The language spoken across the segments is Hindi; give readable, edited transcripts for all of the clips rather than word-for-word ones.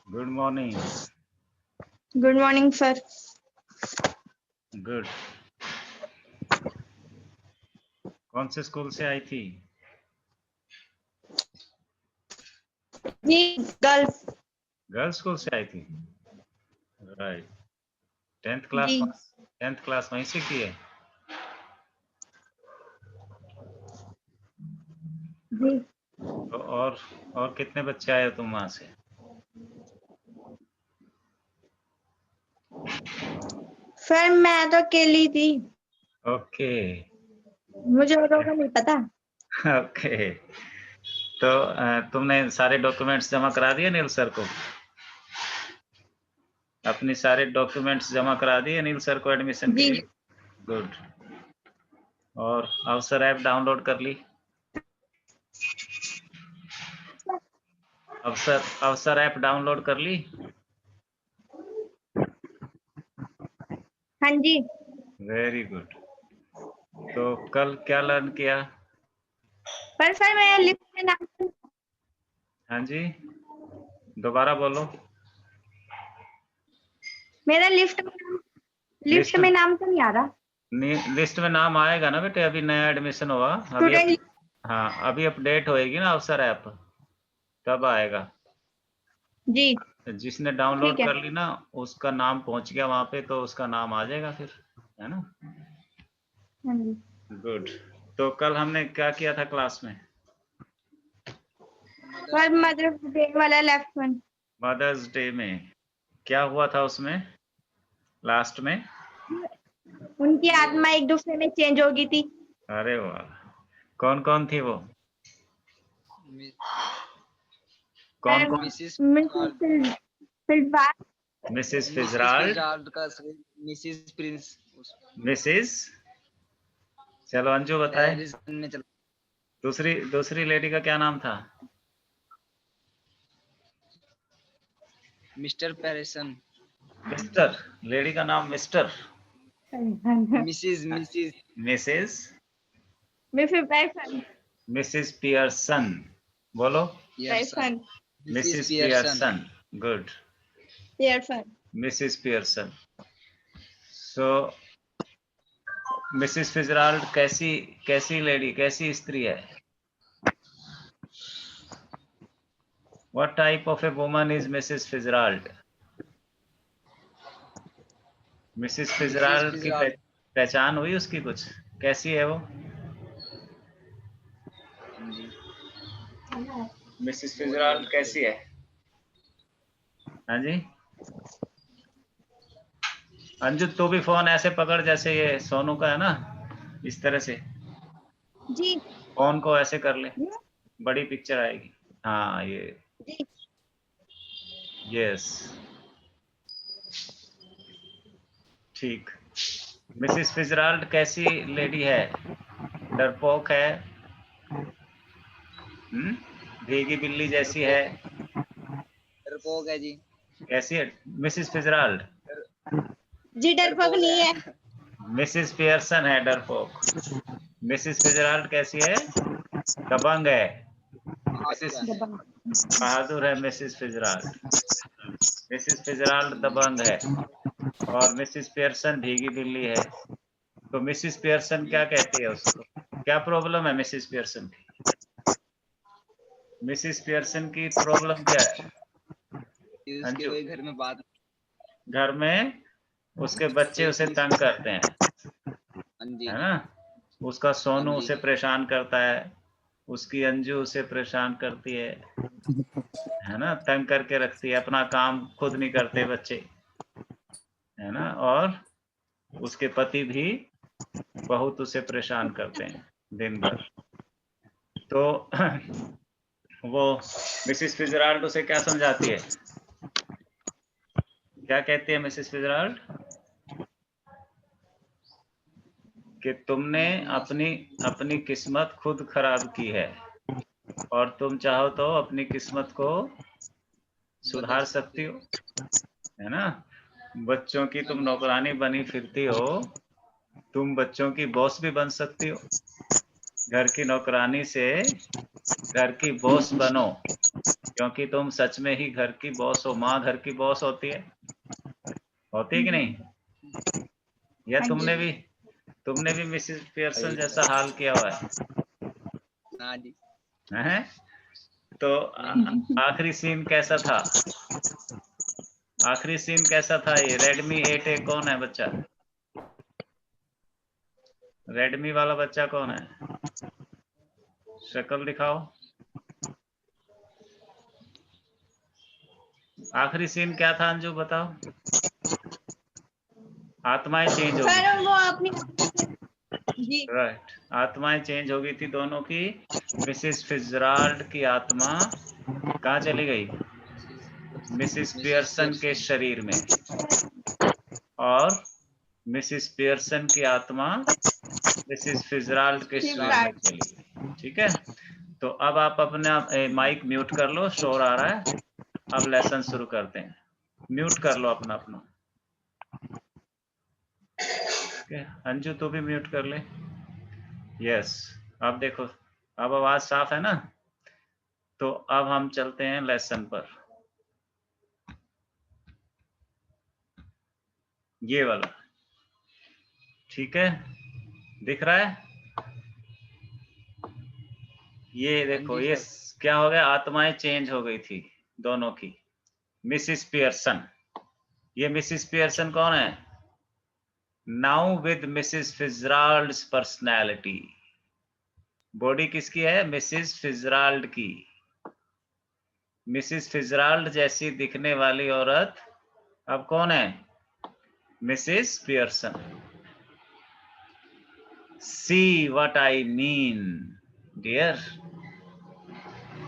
Good morning. Good morning sir. Good. कौन से स्कूल से आई थी? जी गर्ल्स। गर्ल्स स्कूल से आई थी। राइट। 10th जी क्लास वहीं से की है? जी तो और कितने बच्चे आए हो तुम वहां से? सर मैं तो अकेली थी, ओके। मुझे औरों का नहीं पता। ओके। तो तुमने सारे डॉक्यूमेंट्स जमा करा दिए नील सर को? अपनी सारे डॉक्यूमेंट्स जमा करा दिए नील सर को एडमिशन के जी लिए? गुड। और अवसर ऐप डाउनलोड कर ली? अवसर ऐप डाउनलोड कर ली? हाँ जी। Very good. तो कल क्या लर्न किया? पर सर मेरा लिस्ट में नाम, हाँ जी, दोबारा बोलो। मेरा लिस्ट लिस्ट में नाम तो नहीं आ रहा। लिस्ट में नाम आएगा ना बेटे, अभी नया एडमिशन हुआ अभी स्टूडेंट। हाँ, अभी अपडेट होएगी ना अवसर ऐप, तब आएगा। जी जिसने ठीक डाउनलोड है। कर ली ना, उसका नाम पहुंच गया वहां पे, तो उसका नाम आ जाएगा फिर, है ना? हाँ जी। गुड। तो कल हमने क्या किया था क्लास में? पर मदर्स डे वाला लेफ्ट वन। मदर्स डे में क्या हुआ था उसमें लास्ट में? उनकी आत्मा एक दूसरे में चेंज हो गई थी। अरे वाह, कौन कौन थी वो? कौन कौन? मिसेस फिल्बार। मिसेस फिजराल्ड, का मिसिस प्रिंस मिसेस, चलो अंजू बताए। ने चला, दूसरी लेडी का क्या नाम था? मिस्टर पैरिसन, मिस्टर, लेडी का नाम mister. Mrs Mrs Mrs, Mrs Mrs Pearson, बोलो। Pearson. Mrs Pearson. Pearson, good. Pearson. Mrs Pearson. So Mrs Fitzgerald कैसी लेडी, कैसी स्त्री है? What type of a woman is Mrs Fitzgerald? Mrs Fitzgerald की पहचान हुई उसकी कुछ? कैसी है वो? मिसेस फिजराल्ड कैसी है? हाँ जी अंजू, तू भी फोन ऐसे पकड़ जैसे ये सोनू का है ना, इस तरह से जी फोन को ऐसे कर ले, बड़ी पिक्चर आएगी। हाँ ये, जी। यस, ठीक। मिसेस फिजराल्ड कैसी लेडी है? डरपोक है? भीगी बिल्ली जैसी है? डरपोक है जी। कैसी है मिसेस फिजराल्ड? जी डरपोक नहीं है। मिसेस पियर्सन है डरपोक। मिसेस फिजराल्ड कैसी है? दबंग है। मिसेस बहादुर है मिसेस फिजराल्ड। मिसेस फिजराल्ड दबंग है और मिसेस पियर्सन भीगी बिल्ली है। तो मिसेस पियर्सन क्या कहती है उसको? क्या प्रॉब्लम है मिसेस पियर्सन की? मिसेस पियर्सन की प्रॉब्लम क्या है? उसके कोई घर में बात, घर में उसके बच्चे उसे तंग करते हैं, जी है ना? उसका सोनू हाँ जी। उसे परेशान करता है, उसकी अंजू उसे परेशान करती है ना, तंग करके रखती है, अपना काम खुद नहीं करते बच्चे, है ना? और उसके पति भी बहुत उसे परेशान करते हैं दिन भर। तो वो मिसेस फिजराल्ड उसे क्या समझाती है? क्या कहती है मिसेस फिजराल्ड? कि तुमने अपनी अपनी किस्मत खुद खराब की है और तुम चाहो तो अपनी किस्मत को सुधार सकती हो, है ना? बच्चों की तुम नौकरानी बनी फिरती हो, तुम बच्चों की बॉस भी बन सकती हो, घर की नौकरानी से घर की बॉस बनो, क्योंकि तुम सच में ही घर की बॉस हो। माँ घर की बॉस होती है कि नहीं? या हाँ जी। तुमने भी मिसेस पियर्सन जैसा हाल किया हुआ है? हाँ जी। हैं? तो नहीं। आखिरी सीन कैसा था? आखिरी सीन कैसा था? ये रेडमी 8A कौन है बच्चा? रेडमी वाला बच्चा कौन है? शक्ल दिखाओ। आखिरी सीन क्या था अंजू, बताओ। आत्माएं चेंज होगी। सर वो अपनी जी राइट, आत्माएं चेंज हो गई थी दोनों की। मिसेस फिtzgerald की आत्मा कहाँ चली गई? मिसेस पियर्सन के शरीर में, और मिसेस पियर्सन की आत्मा मिसेस फिtzgerald के शरीर में चली गई। ठीक है, तो अब आप अपना माइक म्यूट कर लो, शोर आ रहा है। अब लेसन शुरू करते हैं। म्यूट कर लो अपना। अंजू तू भी म्यूट कर ले। यस, अब देखो, अब आवाज साफ है ना? तो अब हम चलते हैं लेसन पर। ये वाला, ठीक है, दिख रहा है? ये देखो, ये क्या हो गया? आत्माएं चेंज हो गई थी दोनों की। मिसिस पियर्सन, ये मिसिस पियर्सन कौन है? Now with Mrs Fitzgerald's personality. Body किसकी है? मिसिस फिtzgerald की। मिसिस फिtzgerald जैसी दिखने वाली औरत अब कौन है? Mrs Pearson. See what I mean dear.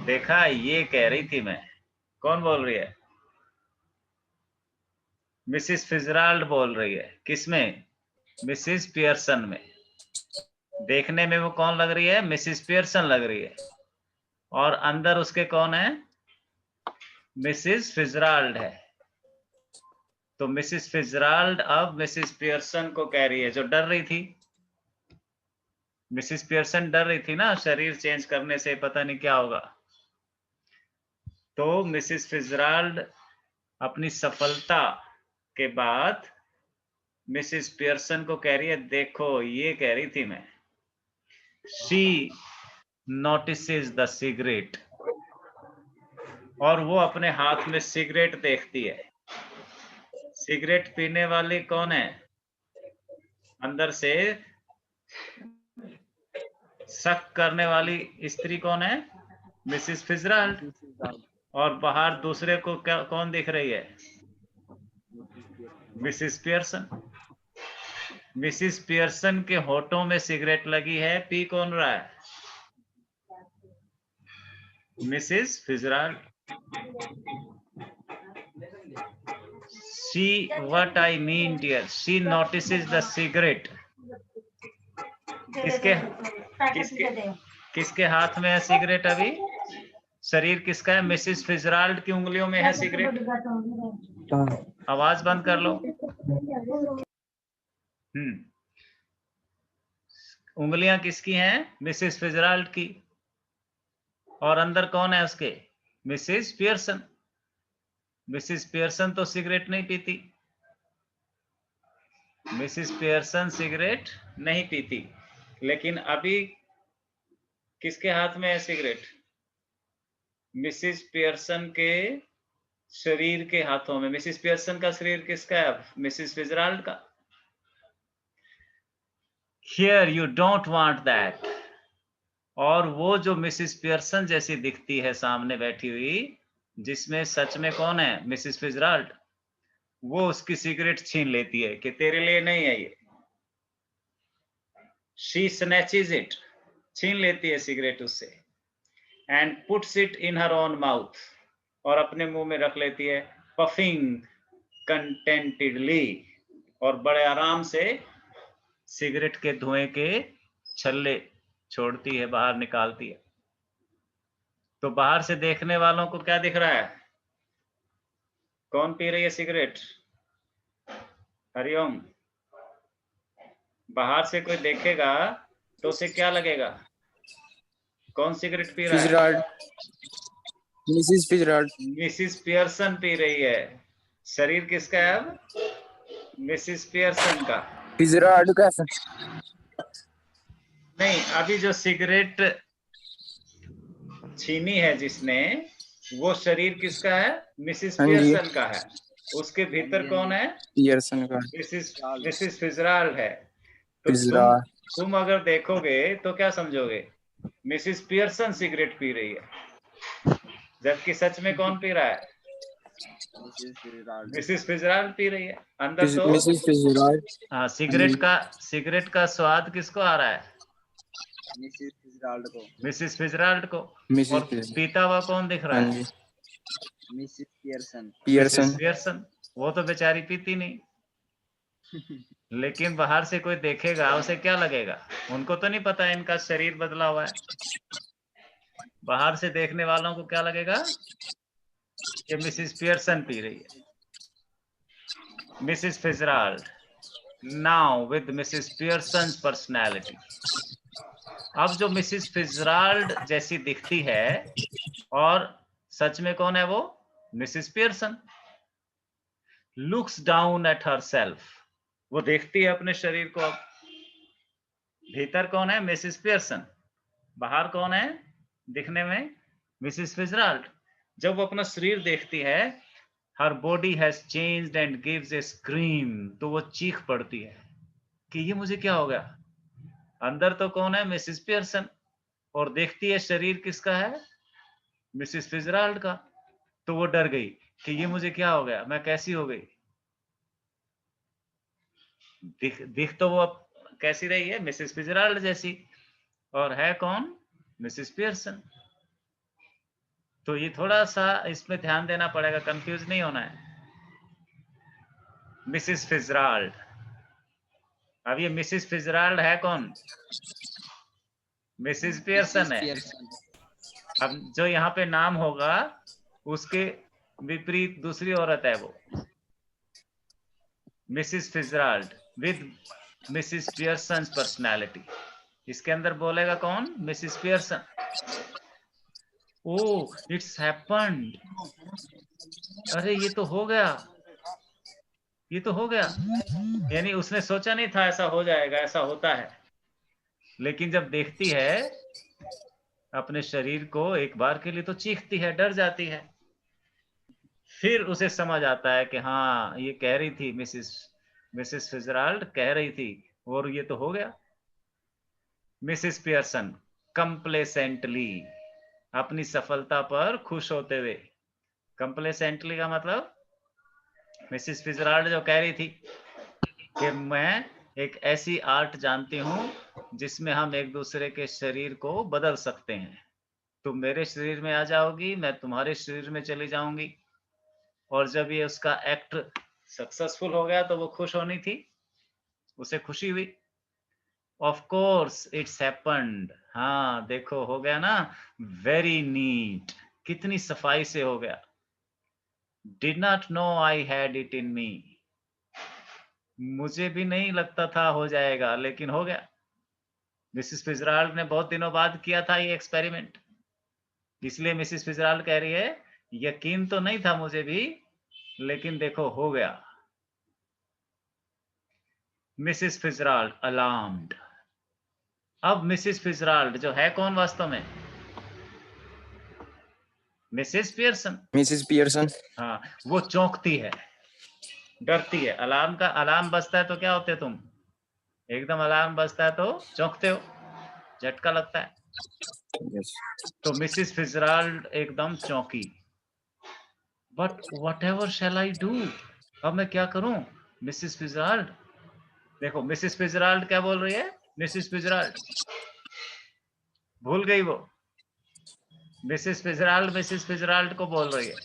देखा, ये कह रही थी मैं। कौन बोल रही है? मिसिस फिtzgerald बोल रही है। किसमें? मिसिस पियर्सन में। देखने में वो कौन लग रही है? मिसिस पियर्सन लग रही है, और अंदर उसके कौन है? मिसिस फिtzgerald है। तो मिसिस फिtzgerald अब मिसिस पियर्सन को कह रही है, जो डर रही थी। मिसिस पियर्सन डर रही थी ना, शरीर चेंज करने से पता नहीं क्या होगा। तो मिसिस फिtzgerald अपनी सफलता के बाद मिसिस पियर्सन को कह रही है, देखो ये कह रही थी मैं। शी नोटिसेस द सिगरेट, और वो अपने हाथ में सिगरेट देखती है। सिगरेट पीने वाली कौन है? अंदर से शक करने वाली स्त्री कौन है? मिसिस फिtzgerald। और बाहर दूसरे को क्या कौन दिख रही है? Mrs Pearson. मिसिस पियर्सन के होठों में सिगरेट लगी है, पी कौन रहा है? Mrs Fitzgerald. She what I mean dear, she notices the cigarette. किसके किसके किसके हाथ में है सिगरेट अभी? शरीर किसका है? मिसिस फिtzgerald की उंगलियों में है सिगरेट। आवाज बंद कर लो। उंगलियां किसकी हैं? मिसिस फिtzgerald की। और अंदर कौन है उसके? Mrs Pearson. मिसिस पियर्सन तो सिगरेट नहीं पीती। मिसिस पियर्सन सिगरेट नहीं पीती, लेकिन अभी किसके हाथ में है सिगरेट? मिसिस पियर्सन के शरीर के हाथों में। मिसिस पियर्सन का शरीर किसका है? मिसिस फिtzgerald का। Here you don't want that. और वो जो मिसिस पियर्सन जैसी दिखती है सामने बैठी हुई, जिसमें सच में कौन है? मिसिस फिtzgerald। वो उसकी सिगरेट छीन लेती है कि तेरे लिए नहीं है ये। शी स्नैचेस इट, छीन लेती है सिगरेट उससे। And puts it in her own mouth, और अपने मुंह में रख लेती है, पफिंग कंटेंटेडली, और बड़े आराम से सिगरेट के धुएं के छल्ले छोड़ती है, बाहर निकालती है। तो बाहर से देखने वालों को क्या दिख रहा है? कौन पी रही है सिगरेट? हरिओम। बाहर से कोई देखेगा तो उसे क्या लगेगा? कौन सिगरेट पी रहा है? Fitzgerald, Mrs Fitzgerald. Mrs Pearson P रही है। शरीर किसका है अब? मिसिस पियर्सन का। फिजराल्ड का नहीं, अभी जो सिगरेट छीनी है जिसने, वो शरीर किसका है? मिसिस हाँ जी, पियर्सन का है। उसके भीतर कौन है? पियर्सन का। मिसिस फिजराल्ड है। तो फिजराल्ड, तुम अगर देखोगे तो क्या समझोगे? मिसिस पियर्सन सिगरेट पी रही है, जबकि सच में कौन पी रहा है? मिसिस फिजराल्ड पी रही है। अंदर तो मिसिस फिजराल्ड। हाँ, हाँ जी, सिगरेट का स्वाद किसको आ रहा है? मिसिस फिजराल्ड को। मिसिस फिजराल्ड को। मिसिस और फिजराल्ड, पीता हुआ कौन दिख रहा हाँ है? जी, Mrs Pearson. Mrs Pearson, Pearson. वो तो बेचारी पीती नहीं, लेकिन बाहर से कोई देखेगा उसे क्या लगेगा? उनको तो नहीं पता इनका शरीर बदला हुआ है। बाहर से देखने वालों को क्या लगेगा? कि मिसिस पियर्सन पी रही है। Mrs Fitzgerald now with Mrs Pearson personality. अब जो मिसिस फिजराल्ड जैसी दिखती है, और सच में कौन है वो? Mrs Pearson. Looks down at herself. वो देखती है अपने शरीर को। अब भीतर कौन है? Mrs Pearson. बाहर कौन है दिखने में? Mrs Fitzgerald. जब वो अपना शरीर देखती है, her body has changed and gives a scream, तो वो चीख पड़ती है कि ये मुझे क्या हो गया। अंदर तो कौन है? Mrs Pearson. और देखती है शरीर किसका है? मिसिस फिजराल्ड का। तो वो डर गई कि ये मुझे क्या हो गया, मैं कैसी हो गई। दिख तो वो अब कैसी रही है? मिसिस फिजराल्ड जैसी। और है कौन? Mrs Pearson. तो ये थोड़ा सा इसमें ध्यान देना पड़ेगा, कंफ्यूज नहीं होना है। Mrs Fitzgerald. अब ये मिसिस फिजराल्ड है कौन? मिसिस पियर्सन है। अब जो यहाँ पे नाम होगा उसके विपरीत दूसरी औरत है वो, Mrs Fitzgerald with Mrs Pearson personality. इसके अंदर बोलेगा कौन? Mrs Pearson. Oh it's happened. अरे ये तो हो गया, ये तो हो गया। यानी उसने सोचा नहीं था ऐसा हो जाएगा, ऐसा होता है। लेकिन जब देखती है अपने शरीर को एक बार के लिए तो चीखती है, डर जाती है। फिर उसे समझ आता है कि हाँ, ये कह रही थी मिसिस मिसिस फिजराल्ड कह रही थी, और ये तो हो गया। मिसिस पियर्सन कंप्लेसेंटली, अपनी सफलता पर खुश होते हुए। कंप्लेसेंटली का मतलब मिसिस फिजराल्ड जो कह रही थी कि मैं एक ऐसी आर्ट जानती हूं जिसमें हम एक दूसरे के शरीर को बदल सकते हैं। तुम मेरे शरीर में आ जाओगी, मैं तुम्हारे शरीर में चली जाऊंगी। और जब ये उसका एक्ट सक्सेसफुल हो गया तो वो खुश होनी थी, उसे खुशी हुई। Of course it's happened. हाँ देखो हो गया ना, वेरी नीट, कितनी सफाई से हो गया। Did not know I had it in me, मुझे भी नहीं लगता था हो जाएगा, लेकिन हो गया। मिसिस फिजराल्ड ने बहुत दिनों बाद किया था ये एक्सपेरिमेंट, इसलिए मिसिस फिजराल्ड कह रही है यकीन तो नहीं था मुझे भी, लेकिन देखो हो गया। Mrs Fitzgerald alarmed. अब मिसिस फिजराल्ड जो है कौन वास्तव में? Mrs Pearson. Mrs Pearson. हाँ, वो चौंकती है, डरती है। अलार्म का अलार्म बजता है तो क्या होते तुम? एकदम अलार्म बजता है तो चौंकते हो, झटका लगता है। यस, तो मिसिस फिजराल्ड एकदम चौंकी। But whatever shall I do, अब मैं क्या करूं? मिसिस फिजराल्ड, देखो मिसिस फिजराल्ड क्या बोल रही है? मिसिस फिजराल्ड भूल गई वो। मिसिस फिजराल्ड को बोल रही है।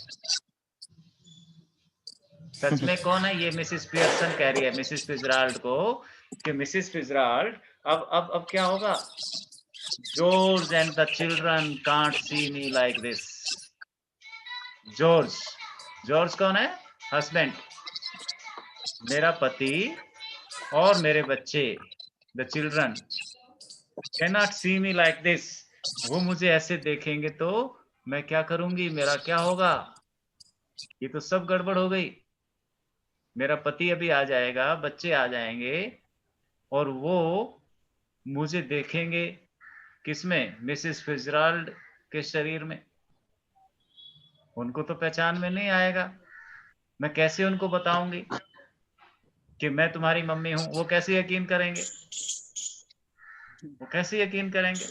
सच में कौन है? ये मिसिस पियर्सन कह रही है मिसिस फिजराल्ड को कि मिसिस फिजराल्ड, अब क्या होगा? George and the children can't see me like this. George, George कौन है? हस्बैंड, मेरा पति, और मेरे बच्चे, the children cannot see me like this, वो मुझे ऐसे देखेंगे तो मैं क्या करूंगी, मेरा क्या होगा? ये तो सब गड़बड़ हो गई। मेरा पति अभी आ जाएगा, बच्चे आ जाएंगे और वो मुझे देखेंगे किसमें? मिसेस फिtzgerald के शरीर में। उनको तो पहचान में नहीं आएगा। मैं कैसे उनको बताऊंगी कि मैं तुम्हारी मम्मी हूं? वो कैसे यकीन करेंगे? वो कैसे यकीन करेंगे?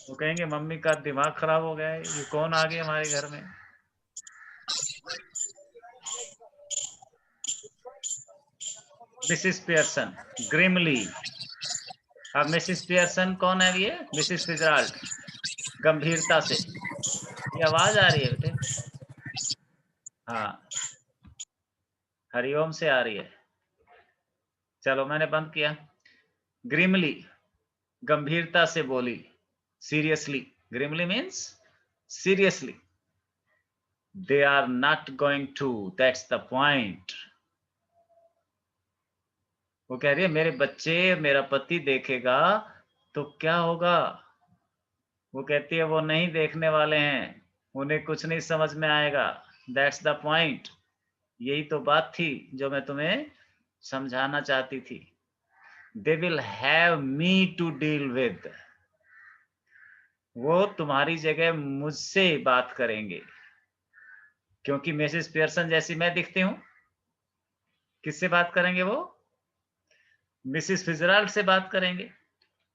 वो कहेंगे मम्मी का दिमाग खराब हो गया है, ये कौन आ गया हमारे घर में? Mrs Pearson grimly. अब मिसिस पियर्सन कौन है? ये मिसिस फिtzgerald गंभीरता से। ये आवाज आ रही है बेटे? हाँ, हरिओम से आ रही है। चलो मैंने बंद किया। ग्रिमली, गंभीरता से बोली। Seriously, grimly means seriously. They are not going to, that's the point. वो कह रही है मेरे बच्चे, मेरा पति देखेगा तो क्या होगा? वो कहती है वो नहीं देखने वाले हैं, उन्हें कुछ नहीं समझ में आएगा। That's the point. यही तो बात थी जो मैं तुम्हें समझाना चाहती थी। They will have me to deal with. वो तुम्हारी जगह मुझसे बात करेंगे, क्योंकि मिसेस पियर्सन जैसी मैं दिखती हूं। किससे बात करेंगे वो? मिसेस फिtzgerald से बात करेंगे।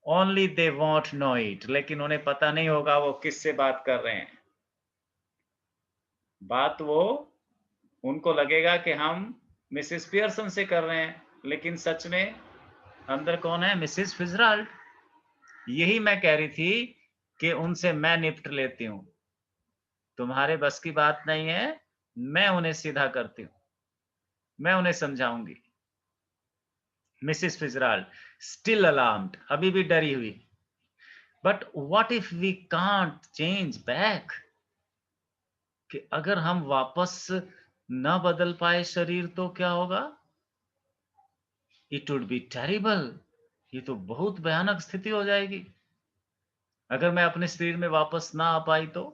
Only they won't know it, लेकिन उन्हें पता नहीं होगा वो किससे बात कर रहे हैं। बात वो, उनको लगेगा कि हम मिसेस पियर्सन से कर रहे हैं, लेकिन सच में अंदर कौन है? मिसेस फिtzgerald। यही मैं कह रही थी कि उनसे मैं निपट लेती हूं। तुम्हारे बस की बात नहीं है, मैं उन्हें सीधा करती हूं, मैं उन्हें समझाऊंगी। मिसेस फिtzgerald स्टिल अलार्म्ड, अभी भी डरी हुई। But what if we can't change back? कि अगर हम वापस न बदल पाए शरीर तो क्या होगा? It would be terrible. ये तो बहुत भयानक स्थिति हो जाएगी। अगर मैं अपने शरीर में वापस ना आ पाई तो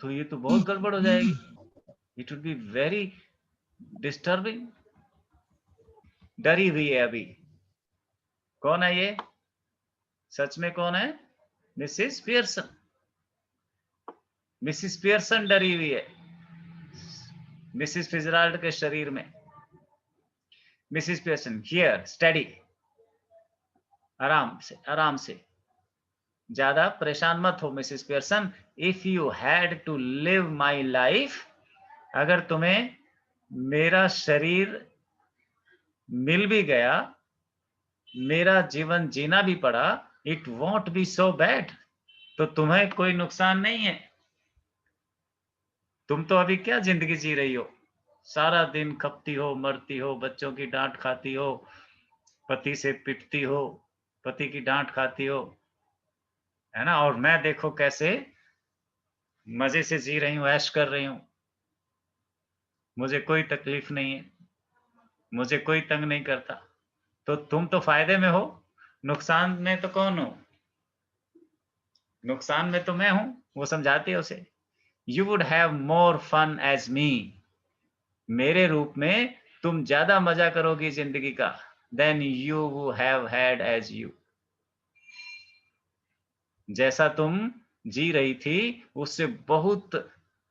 ये तो बहुत गड़बड़ हो जाएगी। It would be very disturbing. डरी हुई है अभी। कौन है ये? सच में कौन है? Mrs Pearson. मिसेस पियर्सन डरी हुई है मिसेस फिtzgerald के शरीर में। मिसेस पियर्सन हियर, स्टडी, आराम से, आराम से। ज्यादा परेशान मत हो Mrs Pearson. If you had to live my life, अगर तुम्हें मेरा शरीर मिल भी गया, मेरा जीवन जीना भी पड़ा, it won't be so bad. तो तुम्हें कोई नुकसान नहीं है। तुम तो अभी क्या जिंदगी जी रही हो? सारा दिन खपती हो, मरती हो, बच्चों की डांट खाती हो, पति से पिटती हो, पति की डांट खाती हो, है ना? और मैं देखो कैसे मजे से जी रही हूँ, ऐश कर रही हूँ। मुझे कोई तकलीफ नहीं है, मुझे कोई तंग नहीं करता। तो तुम तो फायदे में हो, नुकसान में तो कौन हो? नुकसान में तो मैं हूं। वो समझाती है उसे। You would have more fun as me. मेरे रूप में तुम ज्यादा मजा करोगी जिंदगी का then you have had as you. जैसा तुम जी रही थी उससे बहुत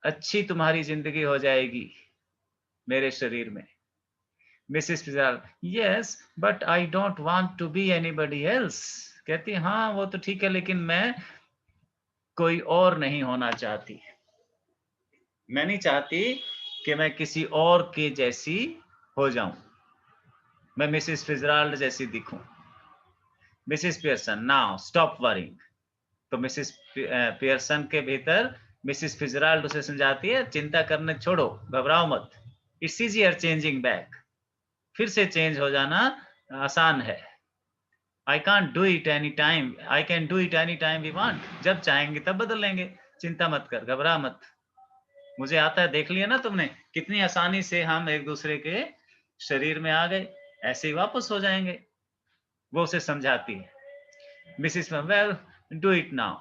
अच्छी तुम्हारी जिंदगी हो जाएगी मेरे शरीर में। Mrs Fitzgerald yes, but I don't want to be anybody else. कहती हाँ वो तो ठीक है, लेकिन मैं कोई और नहीं होना चाहती। मैं नहीं चाहती कि मैं किसी और के जैसी हो जाऊं, मैं मिसेस फिtzgerald जैसी दिखूं। Mrs Pearson now stop worrying. तो मिसेस पियर्सन के भीतर मिसेस फिtzgerald उसे समझाती है चिंता करने छोड़ो, घबराओ मत। It's easier changing back. फिर से चेंज हो जाना आसान है। I can't do it any time, I can do it any time we want. जब चाहेंगे तब बदल लेंगे। चिंता मत कर, घबरा मत। मुझे आता है, देख लिया ना तुमने कितनी आसानी से हम एक दूसरे के शरीर में आ गए, ऐसे ही वापस हो जाएंगे। वो उसे समझाती है। Mrs well do it now.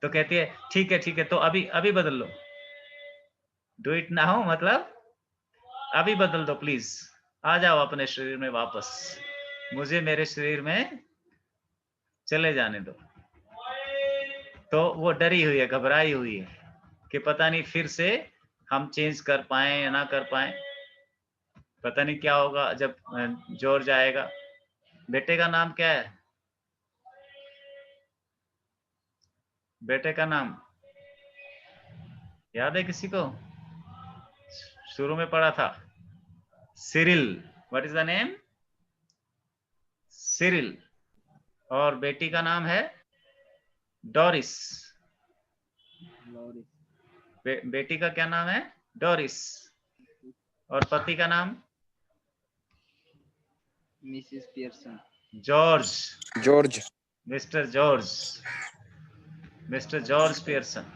तो कहती है ठीक है तो अभी अभी बदल लो। डू इट नाउ मतलब अभी बदल दो प्लीज, आ जाओ अपने शरीर में वापस, मुझे मेरे शरीर में चले जाने दो। तो वो डरी हुई है, घबराई हुई है कि पता नहीं फिर से हम चेंज कर पाए या ना कर पाए, पता नहीं क्या होगा जब जॉर्ज आएगा। बेटे का नाम क्या है? बेटे का नाम याद है किसी को? शुरू में पढ़ा था, Cyril. What is the name? Cyril. और बेटी का नाम है डोरिस। बेटी का क्या नाम है? डोरिस। और पति का नाम? Mrs Pearson. George. George. Mister George. Mister George Pearson.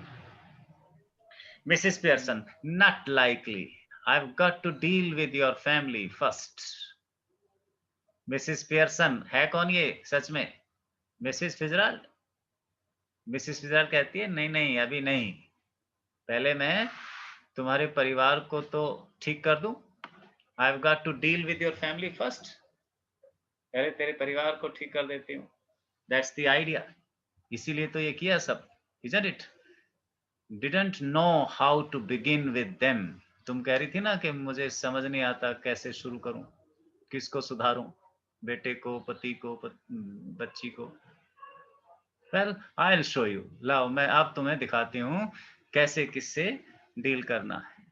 Mrs Pearson, not likely. I've got to deal with your family first. Mrs Pearson है कौन ये सच में? Mrs Fitzgerald. मिसेस फिजराल्ड कहती है नहीं नहीं अभी नहीं, पहले मैं तुम्हारे परिवार को तो ठीक कर दूं। I've got to deal with your family first. पहले तेरे परिवार को ठीक कर देती हूँ। That's the idea. इसीलिए तो ये किया सब, isn't it? Didn't know how to begin with them. तुम कह रही थी ना कि मुझे समझ नहीं आता कैसे शुरू करूं, किसको सुधारूं, बेटे को, पति को, बच्ची को। Well, I'll show you. लाओ मैं अब तुम्हें दिखाती हूँ कैसे किससे डील करना है।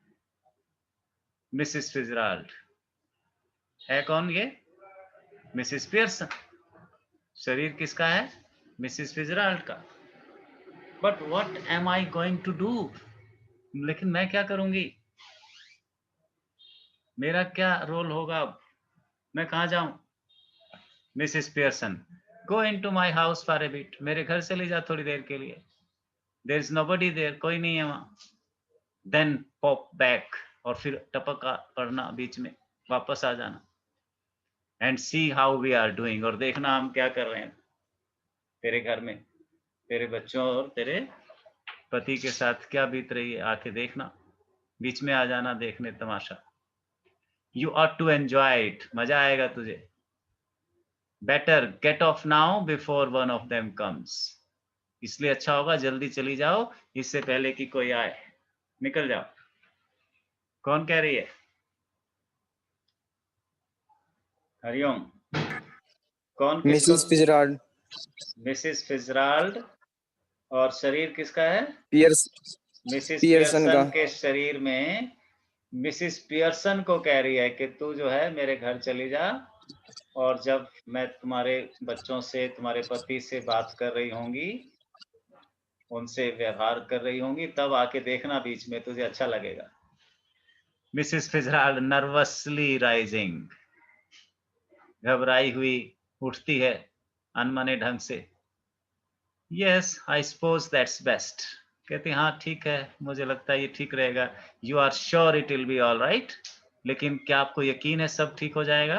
मिसेस फिजराल्ड है कौन ये? Mrs Pearson. शरीर किसका है? मिसेस फिजराल्ड का। But what am I going to do? लेकिन मैं क्या करूंगी, मेरा क्या रोल होगा अब, मैं कहाँ जाऊं? Mrs Pearson, go into my house for a bit. मेरे घर चली जा थोड़ी देर के लिए। देयर इज नोबडी देयर, कोई नहीं है वहां। देन पॉप बैक, और फिर टपका पड़ना बीच में, वापस आ जाना। And see how we are doing, और देखना हम क्या कर रहे हैं तेरे घर में, तेरे बच्चों और तेरे पति के साथ क्या बीत रही है, आके देखना, बीच में आ जाना देखने तमाशा। You are to enjoy it, मजा आएगा तुझे। Better get off now before one of them comes. इसलिए अच्छा होगा जल्दी चली जाओ, इससे पहले कि कोई आए। निकल जाओ। कौन कह रही है? हरिओम। कौन किसको? Mrs Fitzgerald. Mrs Fitzgerald. और शरीर किसका है? मिसेस पियर्सन का। पियर्सन के शरीर में मिसेस पियर्सन को कह रही है कि तू जो है मेरे घर चली जा, और जब मैं तुम्हारे बच्चों से, तुम्हारे पति से बात कर रही होंगी, उनसे व्यवहार कर रही होंगी, तब आके देखना बीच में, तुझे अच्छा लगेगा। मिसेस फिजराल्ड नर्वसली राइजिंग, घबराई हुई उठती है अनमने ढंग से। Yes I suppose that's best. कहती हाँ ठीक है, मुझे लगता है ये ठीक रहेगा। You are sure it will be all right? लेकिन क्या आपको यकीन है सब ठीक हो जाएगा?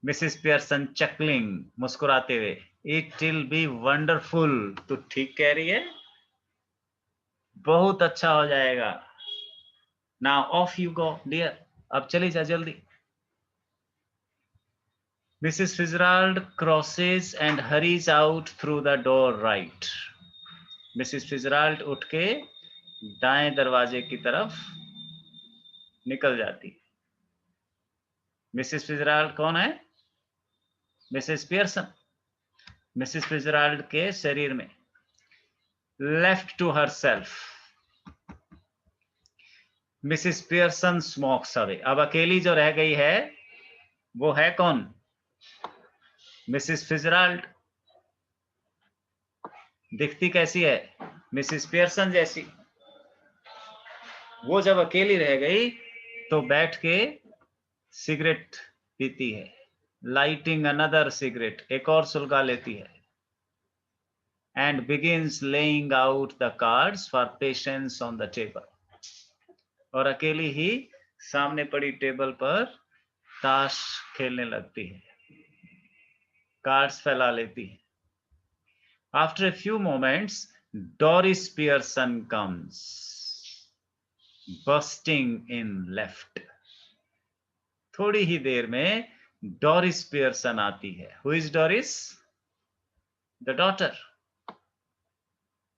मिसेस पियर्सन चकलिंग, मुस्कुराते हुए, इट विल बी वंडरफुल। तो ठीक कह रही है, बहुत अच्छा हो जाएगा। Now off you go dear, अब चली जा जल्दी। Mrs Fitzgerald crosses and hurries out through the door right. Mrs Fitzgerald उठ के दाएं दरवाजे की तरफ निकल जाती। मिसेस फिजराल्ड कौन है? Mrs Pearson. मिसेस फिजराल्ड के शरीर में, left to herself, Mrs Pearson smokes away. अब अकेली जो रह गई है वो है कौन? Mrs Fitzgerald. दिखती कैसी है? मिसेस पियर्सन जैसी। वो जब अकेली रह गई तो बैठ के सिगरेट पीती है, लाइटिंग अनदर सिगरेट, एक और सुलगा लेती है। And begins laying out the cards for patience on the table. और अकेली ही सामने पड़ी टेबल पर ताश खेलने लगती है, कार्ड्स फैला लेती है। After a few moments, Doris Pearson comes, bursting in left. थोड़ी ही देर में डॉरिस पियर्सन आती है. Who is Doris? The daughter.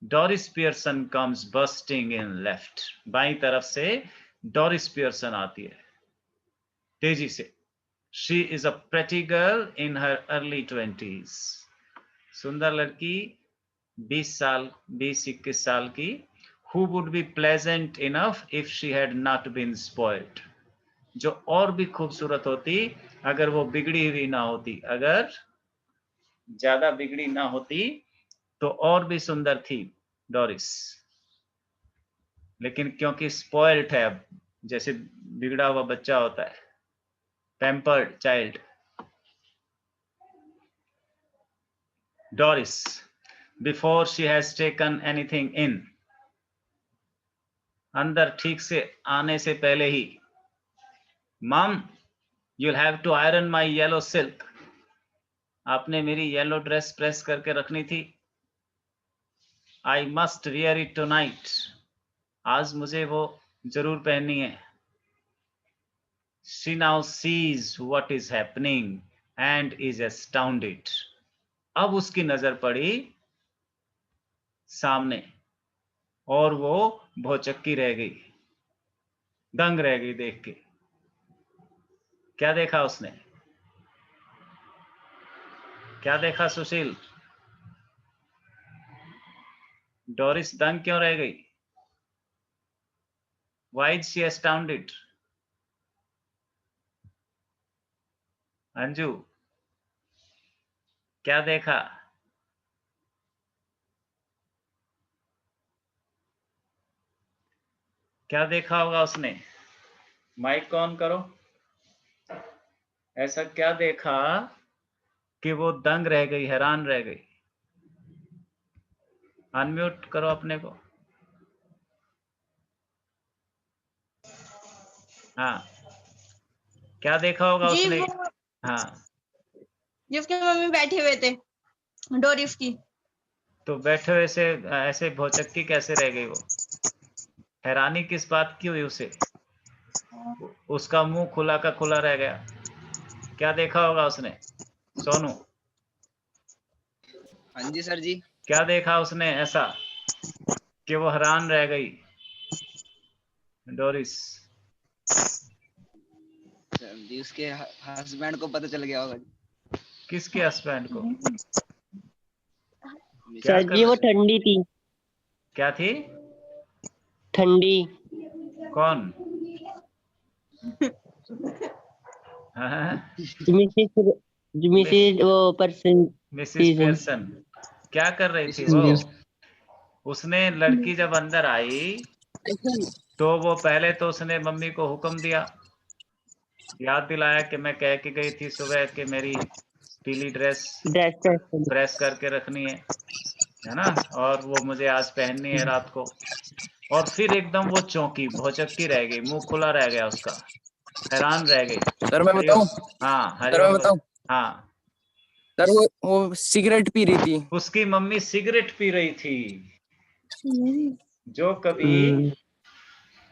Doris Pearson comes bursting in left. बाईं तरफ से डॉरिस पियर्सन आती है तेजी से. She is a pretty girl in her early 20s. सुंदर लड़की 20-21 साल की. Who would be pleasant enough if she had not been spoiled. जो और भी खूबसूरत होती अगर वो बिगड़ी हुई ना होती. अगर ज्यादा बिगड़ी ना होती तो और भी सुंदर थी डॉरिस. लेकिन क्योंकि स्पॉइल्ड है, अब जैसे बिगड़ा हुआ बच्चा होता है, pampered child. Doris, before she has taken anything in, अंदर ठीक से आने से पहले ही, Mom, you'll have to iron my yellow silk. आपने मेरी येलो ड्रेस प्रेस करके रखनी थी. I must wear it tonight. आज मुझे वो जरूर पहननी है. She now sees what is happening and is astounded. अब उसकी नजर पड़ी सामने और वो भौचक्की रह गई, दंग रह गई देख के. क्या देखा उसने? क्या देखा सुशील? डॉरिस दंग क्यों रह गई? Why is she astounded? Anju, क्या देखा? क्या देखा होगा उसने? माइक ऑन करो. ऐसा क्या देखा कि वो दंग रह गई, हैरान रह गई? अनम्यूट करो अपने को. हाँ, क्या देखा होगा जी उसने? वो हाँ, जिसके मम्मी बैठे हुए थे डोरिस की. तो बैठे हुए से ऐसे भौचक्की कैसे रह गई वो? हैरानी किस बात की हुई उसे? उसका मुंह खुला का खुला रह गया. क्या देखा होगा उसने? सोनू, हाँ जी सर जी. क्या देखा उसने ऐसा कि वो हैरान रह गई? डोरिस, सर जी उसके हस्बैंड को पता चल गया होगा. किसके हस्बैंड को? क्या सर जी वो कर? ठंडी थी. क्या थी? ठंडी. कौन? हाँ, मिसेस वो पर्सन. Mrs Pearson. क्या कर रही थी वो? उसने लड़की जब अंदर आई तो वो पहले तो उसने मम्मी को हुक्म दिया, याद दिलाया कि मैं कह के गई थी सुबह कि मेरी पीली ड्रेस प्रेस करके रखनी है ना, और वो मुझे आज पहननी है रात को. और फिर एकदम वो चौंकी, भौचक्की रह गई, मुंह खुला रह गया उसका, हैरान रह गई. सर मैं बताऊं? हाँ, सर मैं बताऊं? हाँ, सर वो सिगरेट पी रही थी. उसकी मम्मी सिगरेट पी रही थी. जो कभी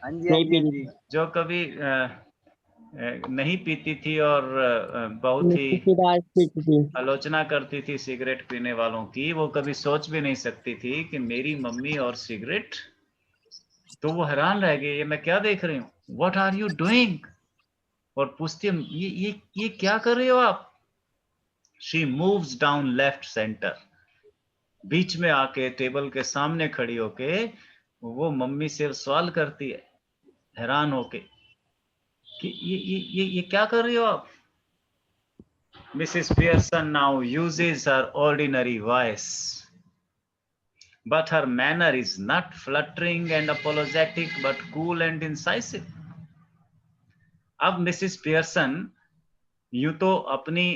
हाँ जी हाँ जी हाँ जी. जो कभी नहीं पीती थी और बहुत ही आलोचना करती थी सिगरेट पीने वालों की, वो कभी सोच भी नहीं सकती थी कि मेरी मम्मी और सिगरेट. तो वो हैरान रह गई, ये मैं क्या देख रही हूँ? What are you doing? और पूछती है, ये क्या कर रही हो आप? She moves down left centre. बीच में आके टेबल के सामने खड़ी होके वो मम्मी से सवाल करती है, हैरान होके कि ये क्या कर रही हो आप? Mrs. Pearson now uses her ordinary voice, but her manner is not fluttering and apologetic, but cool and incisive. अब मिसिस पियर्सन यूं तो अपनी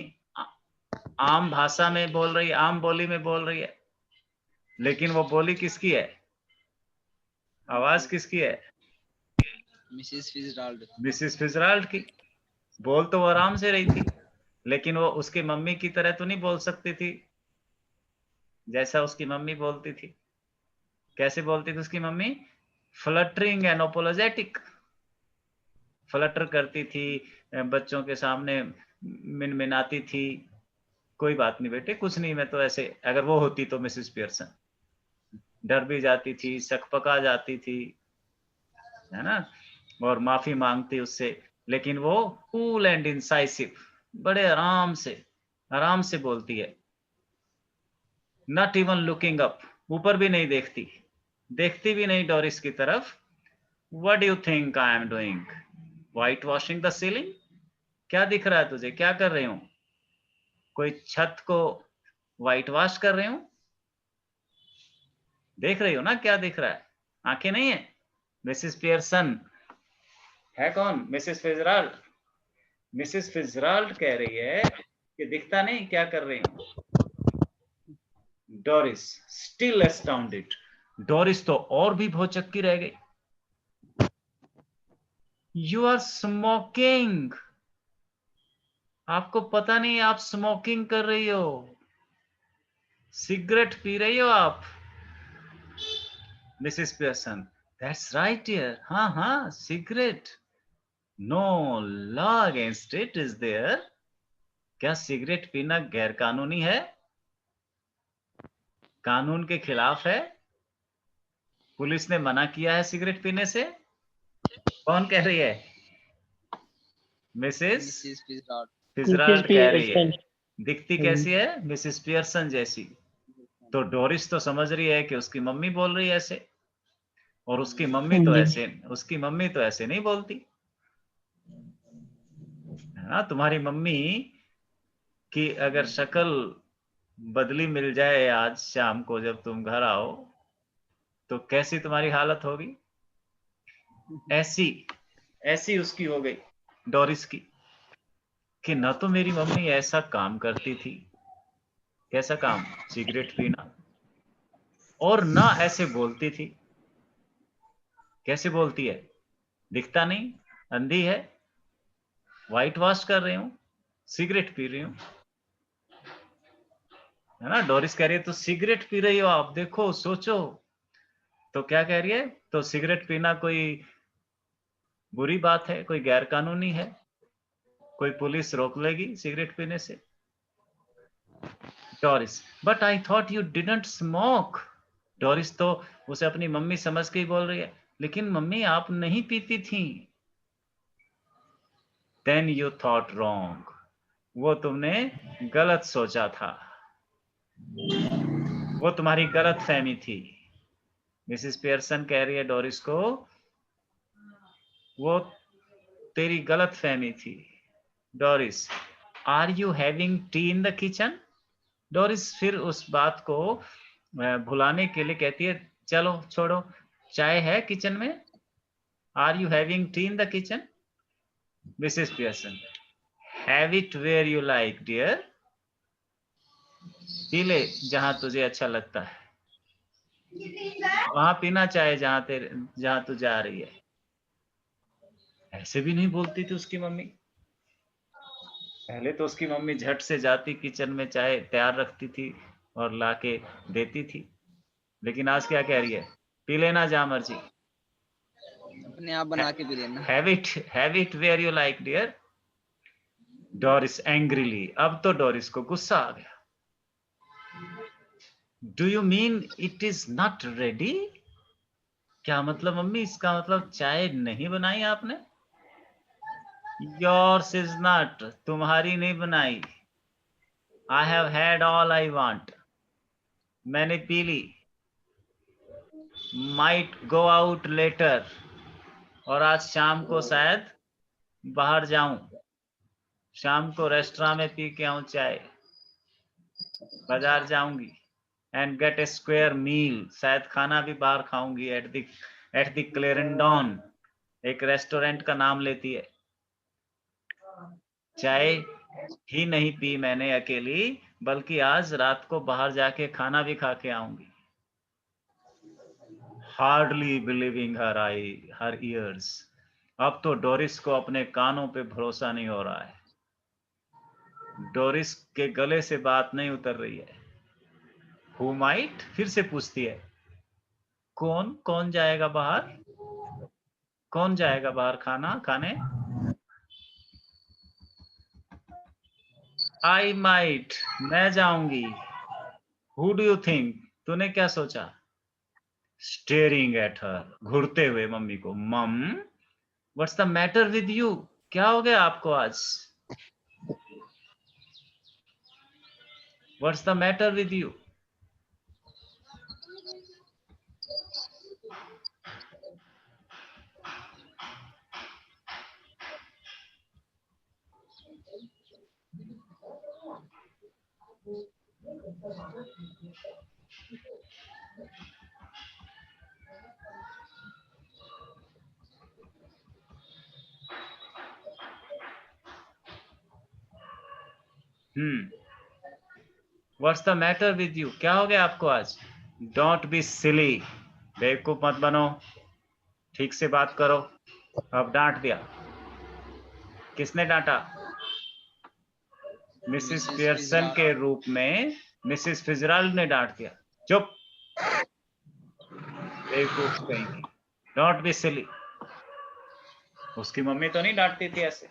आम भाषा में बोल रही, आम बोली में बोल रही है, लेकिन वो बोली किसकी है? आवाज किसकी है? Mrs Fitzgerald. मिसिस फिजराल्ड की. बोल तो वो आराम से रही थी, लेकिन वो उसकी मम्मी की तरह तो नहीं बोल सकती थी. जैसा उसकी मम्मी बोलती थी। कैसे बोलती थी उसकी mummy? Fluttering and apologetic. Flutter करती थी, बच्चों के सामने मिनमिनाती थी, कोई बात नहीं बेटे, कुछ नहीं, मैं तो ऐसे। अगर वो होती तो मिसेस पियर्सन डर भी जाती थी, सकपका जाती थी, है ना, और माफी मांगती उससे। लेकिन वो कूल एंड इंसाइसिव, बड़े आराम से बोलती है। नॉट इवन लुकिंग अप, ऊपर भी नहीं देखती, देखती भी नहीं डोरिस की तरफ। What do you think I am doing? White washing the ceiling? क्या दिख रहा है तुझे, क्या कर रही हूं? कोई छत को व्हाइट वॉश कर रही हूं? देख रही हो ना क्या दिख रहा है? आंखें नहीं है? मिसेस पियर्सन है कौन? Mrs Fitzgerald. मिसेस फिजराल्ड कह रही है कि दिखता नहीं क्या कर रही हूं। डोरिस स्टिल एस्टाउंडेड, डोरिस तो और भी भौचक्की रह गई। यू आर स्मोकिंग, आपको पता नहीं आप स्मोकिंग कर रही हो, सिगरेट पी रही हो आप। Mrs Pearson, that's right dear, हाँ हाँ cigarette, no law against it is there. क्या सिगरेट पीना गैर कानूनी है? कानून के खिलाफ है? पुलिस ने मना किया है सिगरेट पीने से? कौन कह रही है? Mrs Mrs Fitzgerald. फिजराल्ड कह रही है। पियर्सन। दिखती कैसी है? मिसेस पियर्सन जैसी। तो डोरिस तो समझ रही है कि उसकी मम्मी बोल रही है ऐसे, और उसकी मम्मी तो ऐसे नहीं बोलती, है ना। तुम्हारी मम्मी की अगर शक्ल बदली मिल जाए आज शाम को जब तुम घर आओ, तो कैसी तुम्हारी हालत होगी? ऐसी ऐसी उसकी हो गई, डोरिस की, कि न तो मेरी मम्मी ऐसा काम करती थी, कैसा काम? सिगरेट पीना, और ना ऐसे बोलती थी। कैसे बोलती है? दिखता नहीं, अंधी है, व्हाइट वॉश कर रही हूं, सिगरेट पी रही हूं, है ना। डोरिस कह रही है तो सिगरेट पी रही हो आप, देखो सोचो। तो क्या कह रही है? तो सिगरेट पीना कोई बुरी बात है, कोई गैर कानूनी है, कोई पुलिस रोक लेगी सिगरेट पीने से। Doris, but I thought you didn't smoke. Doris तो उसे अपनी मम्मी समझ के ही बोल रही है, लेकिन मम्मी आप नहीं पीती थी। देन यू थॉट रॉन्ग, वो तुमने गलत सोचा था, वो तुम्हारी गलत फहमी थी। मिसेस पियर्सन कह रही है डोरिस को, वो तेरी गलत फहमी थी। Doris, are you having tea in the kitchen? Doris फिर उस बात को भुलाने के लिए कहती है, चलो छोड़ो, चाय है किचन में? Are you having tea in the kitchen? Mrs Pearson, have it where you like dear, पी ले जहां तुझे अच्छा लगता है, वहां पीना चाहे जहां तू जा रही है। ऐसे भी नहीं बोलती थी उसकी मम्मी। पहले तो उसकी मम्मी झट से जाती किचन में, चाय तैयार रखती थी और लाके देती थी, लेकिन आज क्या कह रही है? पी लेना जहां मर्जी, अपने आप बना के पी लेना। Have it where you like dear. Doris angrily, अब तो डोरिस को गुस्सा आ गया। Do you mean it is not ready? क्या मतलब मम्मी, इसका मतलब चाय नहीं बनाई आपने? योर्स इज नॉट, तुम्हारी नहीं बनाई। I have had all I want, मैंने पी ली। माइट गो आउट लेटर, और आज शाम को शायद बाहर जाऊं, शाम को रेस्टोरेंट में पी के आऊं चाय, बाजार जाऊंगी, एंड गेट ए स्क्वायर मील, शायद खाना भी बाहर खाऊंगी एट द क्लेरेंडॉन, एक रेस्टोरेंट का नाम लेती है। चाय ही नहीं पी मैंने अकेली, बल्कि आज रात को बाहर जाके खाना भी खा के आऊंगी। हार्डली बिलीविंग हर ईयर्स, अब तो डोरिस को अपने कानों पे भरोसा नहीं हो रहा है। डोरिस के गले से बात नहीं उतर रही है। हु माइट, फिर से पूछती है कौन कौन जाएगा बाहर, कौन जाएगा बाहर खाना खाने। आई माइट, मैं जाऊंगी। हु डू यू थिंक, तूने क्या सोचा। स्टेरिंग एट हर, घूरते हुए मम्मी को। मम what's the matter with you, क्या हो गया आपको आज। What's the matter with you. What's the matter with you, क्या हो गया आपको आज। डोंट बी सिली, बेवकूफ मत बनो, ठीक से बात करो। अब डांट दिया, किसने डांटा। Mrs Mrs. पियर्सन के Fitzgerald. रूप में मिसेस फिजराल्ड ने डांट दिया। चुप, बेवकूफ कहीं की, डोंट बी सिली। उसकी मम्मी तो नहीं डांटती थी ऐसे।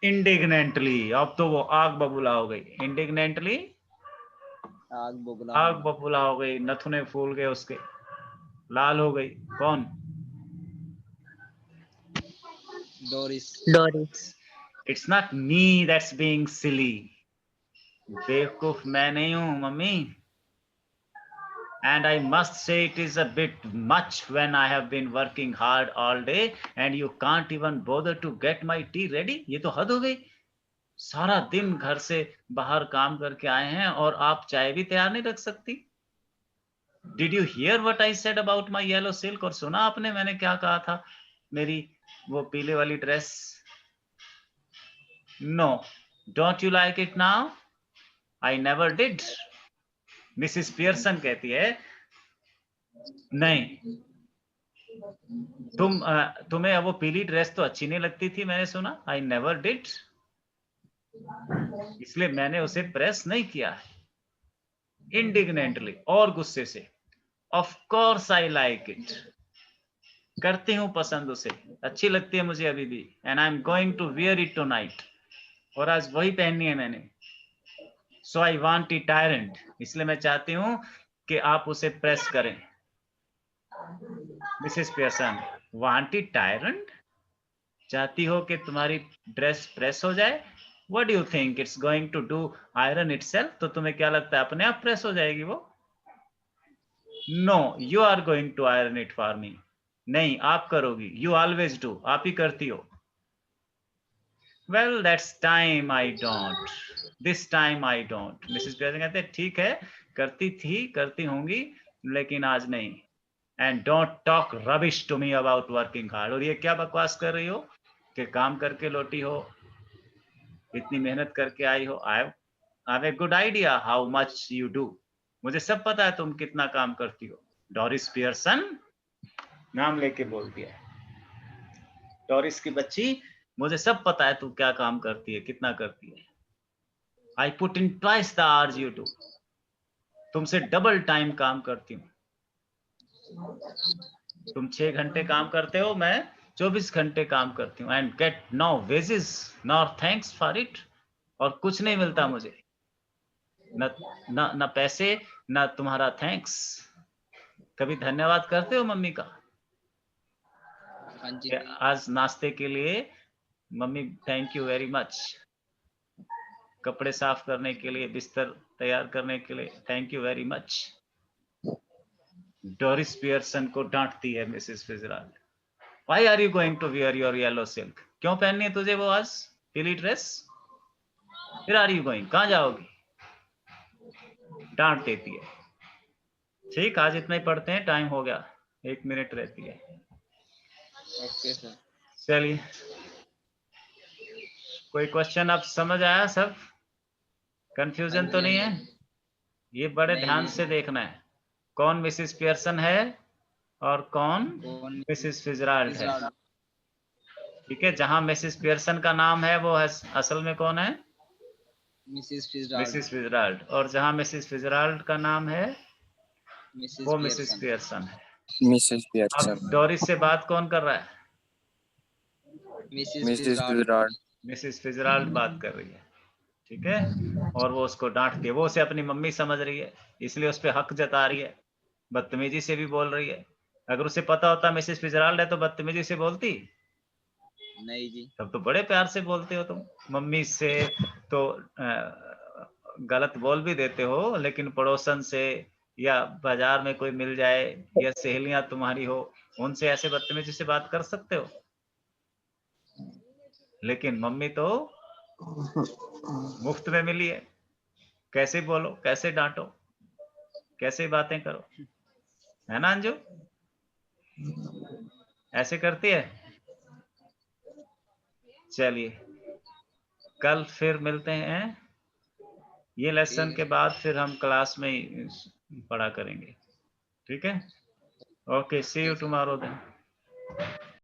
इंडिग्नेंटली, अब तो वो आग बबूला हो गई। इंडिग्नेंटली, आग बबूला आग होना। बबूला हो गई, नथुने फूल गए उसके, लाल हो गई। कौन। Doris. Doris. It's not me that's being silly, बेवकूफ मैं नहीं हूं mummy. And I must say it is a bit much when I have been working hard all day and you can't even bother to get my tea ready. ये तो हद हो गई, सारा दिन घर से बाहर काम करके आए हैं और आप चाय भी तैयार नहीं रख सकती। Did you hear what I said about my yellow silk? और सुना आपने मैंने क्या कहा था मेरी वो पीले वाली dress. No, don't you like it now? I never did. Mrs Pearson कहती है नहीं, तुम्हें वो पीली ड्रेस तो अच्छी नहीं लगती थी, मैंने सुना। आई नेवर डिड, इसलिए मैंने उसे प्रेस नहीं किया है। इंडिग्नेंटली, और गुस्से से। Of course I like it, करती हूं पसंद उसे, अच्छी लगती है मुझे अभी भी। And I am going to wear it tonight, और आज वही पहननी है मैंने। So I want it ironed, इसलिए मैं चाहती हूं कि आप उसे प्रेस करें। Mrs Pearson, want it ironed, चाहती हो कि तुम्हारी ड्रेस प्रेस हो जाए। What do you think, it's going to do iron itself, तो तुम्हें क्या लगता है अपने आप प्रेस हो जाएगी वो। No, you are going to iron it for me, नहीं आप करोगी। यू ऑलवेज डू, आप ही करती हो। Well that's time I don't, this time I don't. Mrs Pearson कहते हैं ठीक है, करती थी करती होंगी लेकिन आज नहीं। And don't talk rubbish to me about working hard, और ये क्या बकवास कर रही हो कि काम करके लौटी हो, इतनी मेहनत करके आई हो। I have a good idea how much you do, मुझे सब पता है तुम कितना काम करती हो। डोरिस पियर्सन, नाम लेके बोल दिया, डोरिस की बच्ची, मुझे सब पता है तू क्या काम करती है, कितना करती है। I put in twice the hours you do, तुमसे डबल टाइम काम करती हूँ। तुम 6 घंटे काम करते हो, मैं 24 घंटे काम करती हूँ। And get no wages nor thanks for it, और कुछ नहीं मिलता मुझे, न न न पैसे न तुम्हारा थैंक्स। कभी धन्यवाद करते हो मम्मी का। हाँ जी। आज नाश्ते के लिए mummy thank you very much, कपड़े साफ करने के लिए, बिस्तर तैयार करने के लिए thank you very much. Doris Pearson को डांटती है Mrs Fitzgerald, why are you going to wear your yellow silk, क्यों पहननी है तुझे वो आज पीली ड्रेस। फिर आर यू गोइंग, कहाँ जाओगी, डांट देती है। ठीक, आज इतना ही पढ़ते हैं, टाइम हो गया, 1 मिनट रहती है। Okay sir. चलिए, कोई क्वेश्चन अब समझ आया सब, कंफ्यूजन तो नहीं है। ये बड़े नहीं, ध्यान नहीं। से देखना है कौन मिसेस पियर्सन है और कौन कौन मिसेस फिजराल्ड है। फिजराल्ड। ठीक है, जहां मिसेस पियर्सन का नाम है वो है, असल में कौन है, मिसेस फिजराल्ड, मिसिस फिजराल्ड, और जहाँ मिसिस फिजराल्ड का नाम है मिसेस वो मिसिस पियर्सन, पियर्सन है। मिसेस पियर्सन, अब डोरिस से बात कौन कर रहा है? Mrs Mrs Fitzgerald, Fitzgerald, Mrs Fitzgerald बात कर रही है, ठीक है। और वो उसको डांटती है, वो उसे अपनी मम्मी समझ रही है, इसलिए उस पर हक जता रही है, बदतमीजी से भी बोल रही है। अगर उसे पता होता मिसिस फिजराल्ड है तो बदतमीजी से बोलती? नहीं जी, तब तो बड़े प्यार से बोलते हो तुम। मम्मी से तो गलत बोल भी देते हो, लेकिन पड़ोसन से या बाजार में कोई मिल जाए या सहेलियां तुम्हारी हो, उनसे ऐसे बदतमीजी से बात कर सकते हो। लेकिन मम्मी तो मुफ्त में मिली है, कैसे बोलो, कैसे डांटो, कैसे बातें करो, है ना अंजू? ऐसे करती है। चलिए कल फिर मिलते हैं, ये लेसन ठीक के है, बाद फिर हम क्लास में ही पढ़ा करेंगे, ठीक है। ओके, सी यू ठीक है। Tomorrow then.